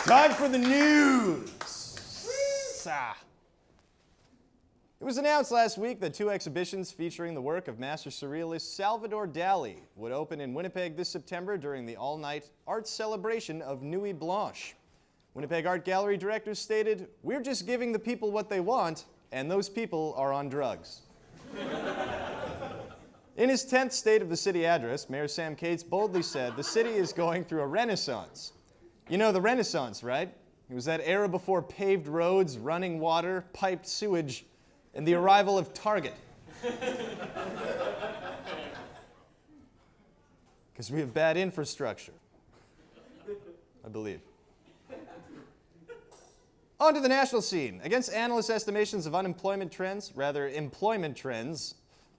Time for the news. It was announced last week that 2 exhibitions featuring the work of master surrealist Salvador Dali would open in Winnipeg this September during the all-night art celebration of Nuit Blanche. Winnipeg Art Gallery directors stated, "We're just giving the people what they want, and those people are on drugs." In his 10th State of the City address, Mayor Sam Cates boldly said the city is going through a renaissance. You know the Renaissance, right? It was that era before paved roads, running water, piped sewage, and the arrival of Target. Because we have bad infrastructure, I believe. On to the national scene. Against analysts' estimations of employment trends,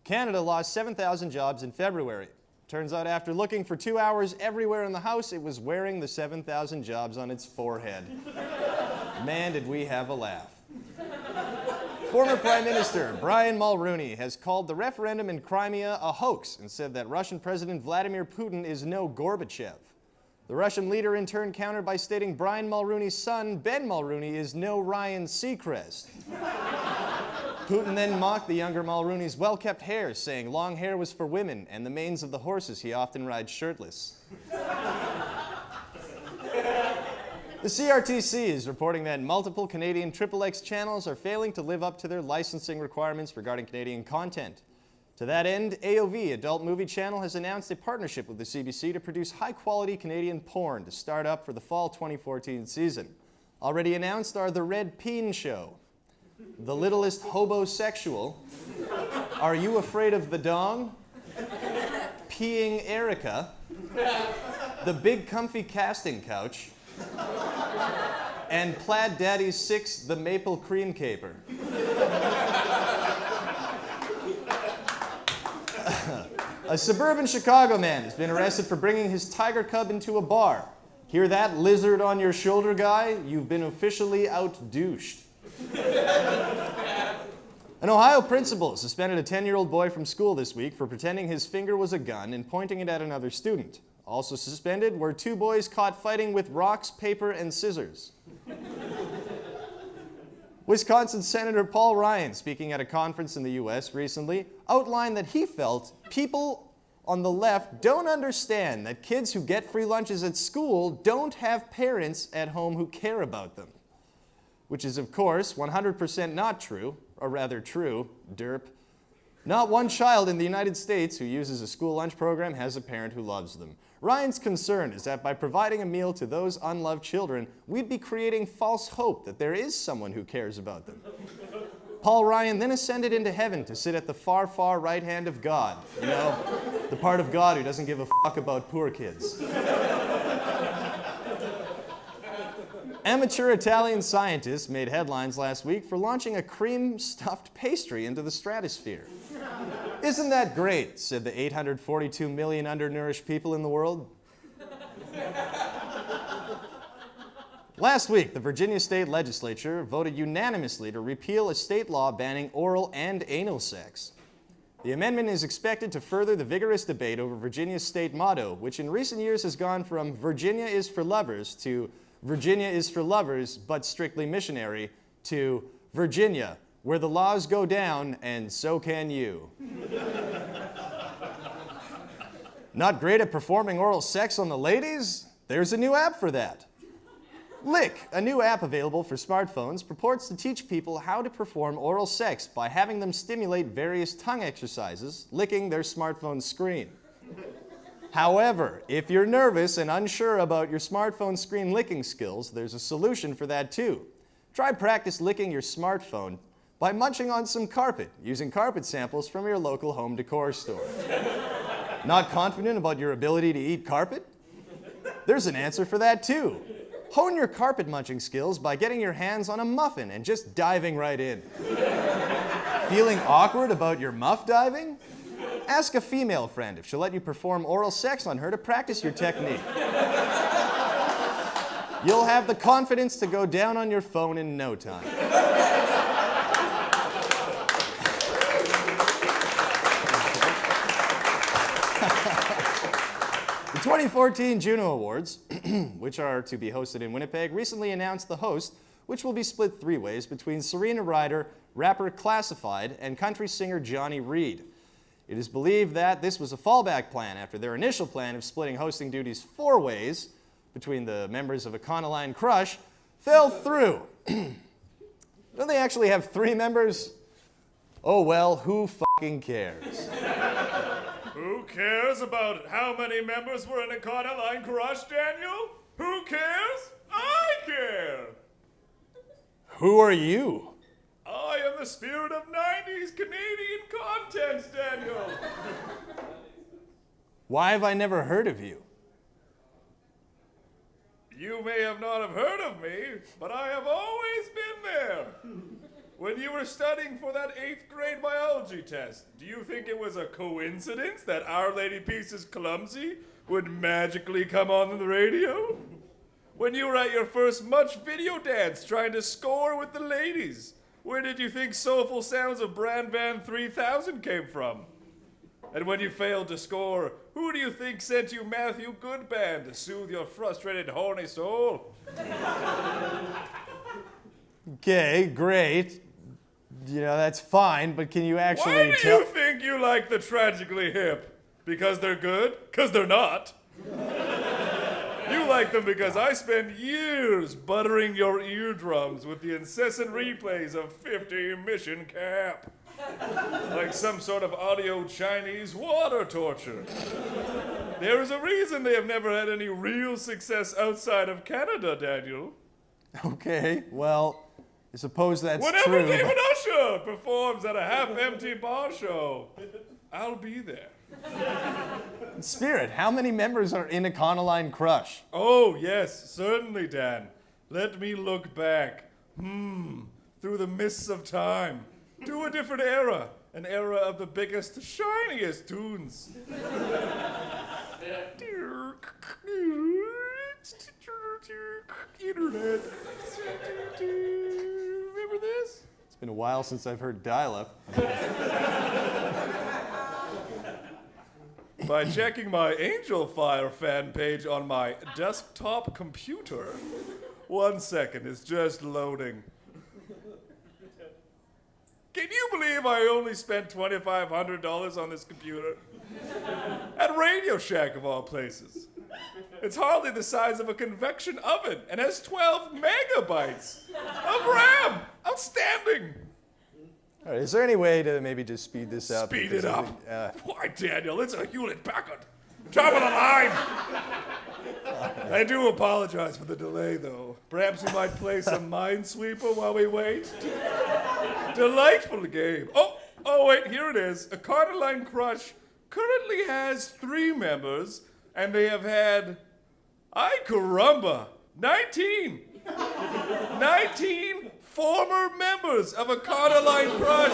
Canada lost 7,000 jobs in February. Turns out after looking for 2 hours everywhere in the house, it was wearing the 7,000 jobs on its forehead. Man, did we have a laugh. Former Prime Minister Brian Mulroney has called the referendum in Crimea a hoax and said that Russian President Vladimir Putin is no Gorbachev. The Russian leader in turn countered by stating Brian Mulroney's son, Ben Mulroney, is no Ryan Seacrest. Putin then mocked the younger Mulroney's well-kept hair, saying long hair was for women and the manes of the horses he often rides shirtless. The CRTC is reporting that multiple Canadian XXX channels are failing to live up to their licensing requirements regarding Canadian content. To that end, AOV, Adult Movie Channel, has announced a partnership with the CBC to produce high-quality Canadian porn to start up for the fall 2014 season. Already announced are The Red Peen Show, The Littlest Hobosexual, Are You Afraid of the Dong?, Peeing Erica, The Big Comfy Casting Couch, and Plaid Daddy's 6, The Maple Cream Caper. A suburban Chicago man has been arrested for bringing his tiger cub into a bar. Hear that, lizard on your shoulder guy? You've been officially out-douched. An Ohio principal suspended a 10-year-old boy from school this week for pretending his finger was a gun and pointing it at another student. Also suspended were 2 boys caught fighting with rocks, paper, and scissors. Wisconsin Senator Paul Ryan, speaking at a conference in the U.S. recently, outlined that he felt people on the left don't understand that kids who get free lunches at school don't have parents at home who care about them. Which is, of course, 100% not true, or rather true, derp. Not one child in the United States who uses a school lunch program has a parent who loves them. Ryan's concern is that by providing a meal to those unloved children, we'd be creating false hope that there is someone who cares about them. Paul Ryan then ascended into heaven to sit at the far, far right hand of God. You know, the part of God who doesn't give a fuck about poor kids. Amateur Italian scientists made headlines last week for launching a cream-stuffed pastry into the stratosphere. Isn't that great, said the 842 million undernourished people in the world. Last week, the Virginia State Legislature voted unanimously to repeal a state law banning oral and anal sex. The amendment is expected to further the vigorous debate over Virginia's state motto, which in recent years has gone from Virginia is for lovers to Virginia is for lovers, but strictly missionary, to Virginia, where the laws go down, and so can you. Not great at performing oral sex on the ladies? There's a new app for that. Lick, a new app available for smartphones, purports to teach people how to perform oral sex by having them stimulate various tongue exercises, licking their smartphone screen. However, if you're nervous and unsure about your smartphone screen licking skills, there's a solution for that too. Try practice licking your smartphone by munching on some carpet, using carpet samples from your local home decor store. Not confident about your ability to eat carpet? There's an answer for that too. Hone your carpet munching skills by getting your hands on a muffin and just diving right in. Feeling awkward about your muff diving? Ask a female friend if she'll let you perform oral sex on her to practice your technique. You'll have the confidence to go down on your phone in no time. The 2014 Juno Awards which are to be hosted in Winnipeg, recently announced the host, which will be split 3 ways between Serena Ryder, rapper Classified, and country singer Johnny Reed. It is believed that this was a fallback plan after their initial plan of splitting hosting duties 4 ways between the members of Econoline Crush fell through. Don't they actually have 3 members? Oh well, who fucking cares? Who cares about how many members were in Econoline Crush, Daniel? Who cares? I care! Who are you? I am the spirit of 90s Canadian content, Daniel! Why have I never heard of you? You may have not have heard of me, but I have always been there. When you were studying for that 8th grade biology test, do you think it was a coincidence that Our Lady Peace's Clumsy would magically come on the radio? When you were at your first Much video dance trying to score with the ladies, where did you think Soulful Sounds of Brand Van 3000 came from? And when you failed to score, who do you think sent you Matthew Goodband to soothe your frustrated, horny soul? Okay, great. You know, that's fine, but can you actually Why do you think you like the Tragically Hip? Because they're good? Because they're not. You like them because I spend years buttering your eardrums with the incessant replays of 50 Mission Cap. Like some sort of audio Chinese water torture. There is a reason they have never had any real success outside of Canada, Daniel. Okay, well, I suppose that's Whenever true. David Usher performs at a half-empty bar show, I'll be there. Spirit, how many members are in Econoline Crush? Oh, yes, certainly, Dan. Let me look back. Through the mists of time. To a different era. An era of the biggest, shiniest tunes. Internet. Remember this? It's been a while since I've heard dial-up. By checking my Angel Fire fan page on my desktop computer. 1 second, it's just loading. Can you believe I only spent $2,500 on this computer? At Radio Shack, of all places. It's hardly the size of a convection oven and has 12 megabytes of RAM. Outstanding. All right, is there any way to maybe just speed this up? Speed Because it I up. think, Why, Daniel, it's a Hewlett Packard. Top of the line. I do apologize for the delay, though. Perhaps we might play some Minesweeper while we wait. Delightful game. Oh, wait, here it is. Econoline Crush currently has 3 members, and they have had, ay caramba, 19 former members of Econoline Crush.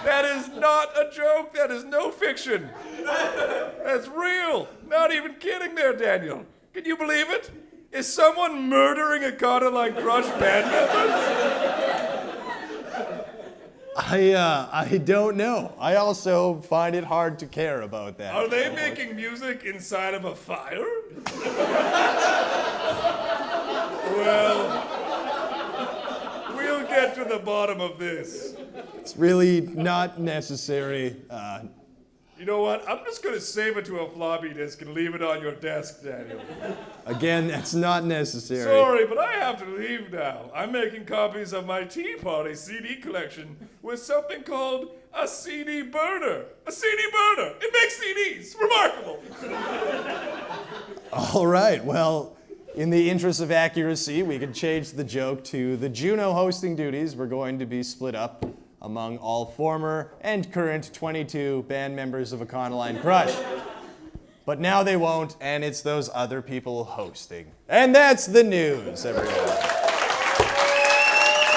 That is not a joke. That is no fiction. That's real. Not even kidding there, Daniel. Can you believe it? Is someone murdering Econoline Crush band members? I don't know. I also find it hard to care about that. Are they making music inside of a fire? Well, we'll get to the bottom of this. It's really not necessary. You know what? I'm just going to save it to a floppy disk and leave it on your desk, Daniel. Again, that's not necessary. Sorry, but I have to leave now. I'm making copies of my Tea Party CD collection with something called a CD burner. A CD burner. It makes CDs. Remarkable. All right, well, in the interest of accuracy, we could change the joke to the Juno hosting duties were going to be split up among all former and current 22 band members of Econoline Crush. But now they won't, and it's those other people hosting. And that's the news, everyone.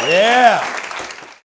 Yeah.